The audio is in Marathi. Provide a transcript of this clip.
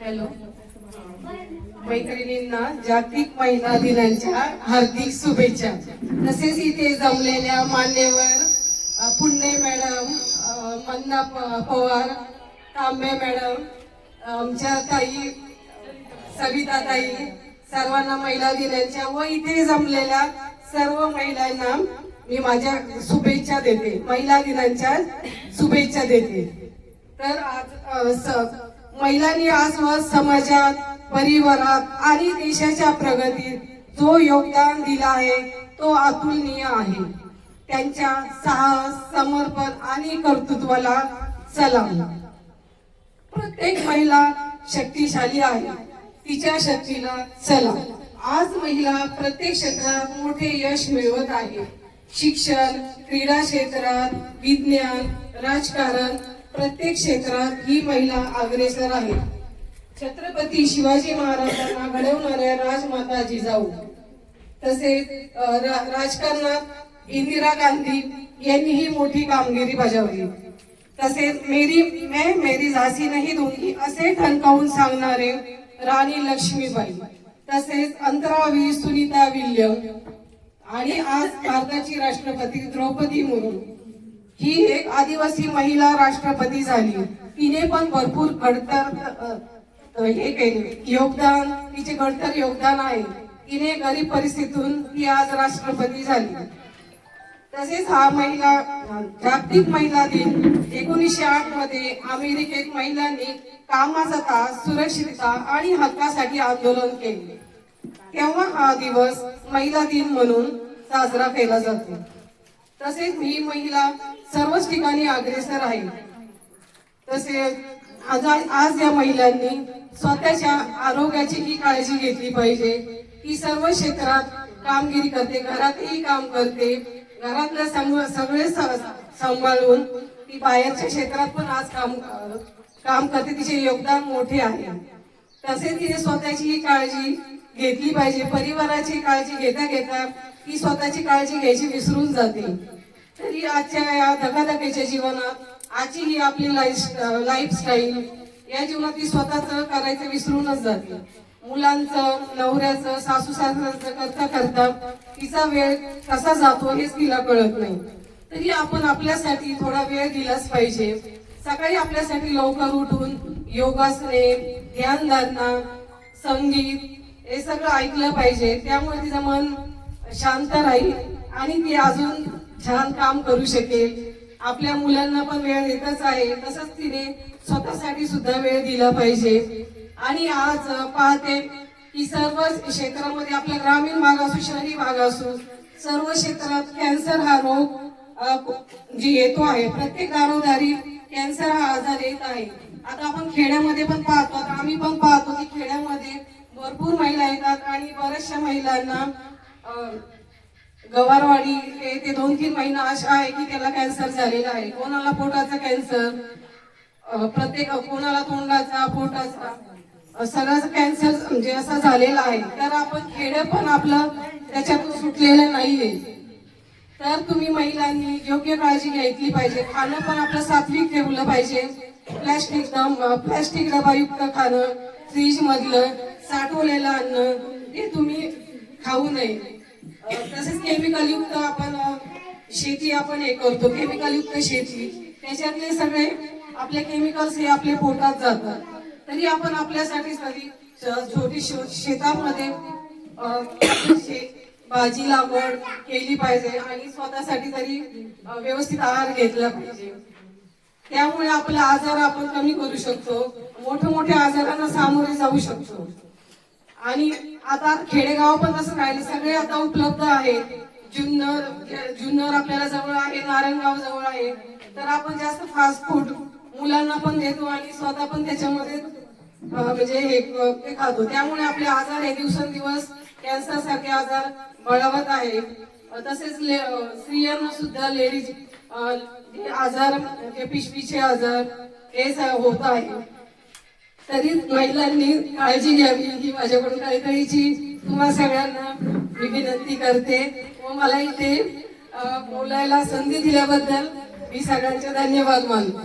हॅलो मैत्रिणींना जागतिक महिला दिनाच्या हार्दिक शुभेच्छा। तसेच इथे जमलेल्या मान्यवर पुण्य मॅडम, मंदा पवार, तांबे मॅडम, आमच्या ताई सविता ताई, सर्वांना महिला दिनाच्या व इथे जमलेल्या सर्व महिलांना मी माझ्या शुभेच्छा देते, महिला दिनाच्या शुभेच्छा देते। तर आज महिलांनी आज समाजात, परिवारात आणि देशाच्या प्रगतीत जो योगदान दिला आहे तो अतुलनीय आहे। त्यांच्या साहस, समर्पण आणि कर्तृत्वाला सलाम। प्रत्येक महिला शक्तिशाली आहे, तिच्या शक्तीला सलाम। आज महिला प्रत्येक क्षेत्रात मोठे यश मिळवत आहे। शिक्षण, क्रीडा क्षेत्रात, विज्ञान, राजकारण, प्रत्येक क्षेत्रात ही महिला अग्रेसर आहे। छत्रपती शिवाजी महाराजांना घडवणाऱ्या राजमाता जिजाऊ, तसेच राजकारणात इंदिरा गांधी यांनीही मोठी कामगिरी बजावली। तसेच मेरी झाशी नहीं दूंगी असे ठणकावून सांगणारे राणी लक्ष्मीबाई, तसेच अंतराळवीर सुनीता विल्यम आणि आज भारताची राष्ट्रपती द्रौपदी मुर्मू ही एक आदिवासी महिला राष्ट्रपती झाली। तिने पण भरपूर योगदान, तिचे घडतर योगदान आहे। तिने गरीब परिस्थितीतून ती आज राष्ट्रपती झाली। तसेच हा जागतिक महिला दिन 1908 मध्ये अमेरिकेत महिलांनी कामाचा तास, सुरक्षितता आणि हक्कासाठी आंदोलन केले, तेव्हा हा दिवस महिला दिन म्हणून साजरा केला जातो। तसेच ही महिला सर्वच ठिकाणी अग्रेसर आहे। तसेच आज या महिलांनी स्वतःच्या आरोग्याची ही काळजी घेतली पाहिजे। ती सर्व क्षेत्रात कामगिरी करते, घरातही काम करते, घरातलं सगळे सांभाळून ती बाहेरच्या क्षेत्रात पण आज काम करते, तिचे योगदान मोठे आहे। तसेच तिने स्वतःची ही काळजी घेतली पाहिजे। परिवाराची काळजी घेता घेता ती स्वतःची काळजी घ्यायची विसरून जाते। तरी आजच्या या धकाधकीच्या जीवनात आजची ही आपली लाईफस्टाईल या जीवनात ती स्वतःच करायचं विसरूनच जाते। मुलांचं, नवऱ्याचं, सासू सासऱ्यांचं करता करता तिचा वेळ कसा जातो हेच तिला कळत नाही। तरी आपण आपल्यासाठी थोडा वेळ दिलाच पाहिजे। सकाळी आपल्यासाठी लवकर उठून योगासने, ध्यानधारणा, संगीत हे सगळं ऐकलं पाहिजे। त्यामुळे तिचं मन शांत राहील आणि ती अजून छान काम करू शकेल। आपल्या मुलांना पण वेळ देतच आहे, तसंच तिने स्वतःसाठी सुद्धा वेळ दिला पाहिजे। आणि आज पाहते की सर्व क्षेत्रामध्ये, आपल्या ग्रामीण भाग असो, शहरी भाग असो, सर्व क्षेत्रात कॅन्सर हा रोग जी येतो आहे। प्रत्येक दारोदारी कॅन्सर हा आजार येत आहे। आता आपण खेड्यामध्ये पण पाहतो, आम्ही पण पाहतो की खेड्यामध्ये भरपूर महिला येतात आणि बऱ्याचशा महिलांना गवारवाडी ते 2-3 महिना अशा आहे की त्याला कॅन्सर झालेला आहे। कोणाला पोटाचा कॅन्सर, कोणाला तोंडाचा, पोटाचा, सगळ्याचा कॅन्सर म्हणजे असा झालेला आहे। तर आपण खेडे पण आपलं त्याच्यातून सुटलेलं नाहीये। तर तुम्ही महिलांनी योग्य काळजी घेतली पाहिजे। खाणं पण आपलं सात्विक ठेवलं पाहिजे। प्लास्टिक डबायुक्त खाणं, फ्रीज मधलं साठवलेलं अन्न हे तुम्ही खाऊ नये। तसेच केमिकल युक्त आपण शेती हे करतो, केमिकल युक्त शेती, त्याच्यातले सगळे आपले केमिकल्स हे आपल्या पोटात जातात। तरी आपण आपल्यासाठी छोटी शेतामध्ये भाजी लागवड केली पाहिजे आणि स्वतःसाठी तरी व्यवस्थित आहार घेतला पाहिजे। त्यामुळे आपले आजार आपण कमी करू शकतो, मोठ्या आजारांना सामोरे जाऊ शकतो। आणि आता खेडेगाव पण तसं राहिलं, सगळे आता उपलब्ध आहेत। जुन्नर आपल्याला जवळ आहे, नारायणगाव जवळ आहे। तर आपण जास्त फास्ट फूड मुलांना पण देतो आणि स्वतः पण त्याच्यामध्ये म्हणजे हे खातो। त्यामुळे आपले आजार हे दिवसेंदिवस कॅन्सर सारखे आजार बळावत आहे। तसेच स्त्रियांना सुद्धा लेडीज आजार, पिशवीचे आजार हे होत आहे। तरी महिलांनी काळजी घ्यावी ही माझ्याकडून कळकळीची तुम्हा सगळ्यांना मी विनंती करते। व मला इथे बोलायला संधी दिल्याबद्दल मी सगळ्यांचे धन्यवाद मानतो।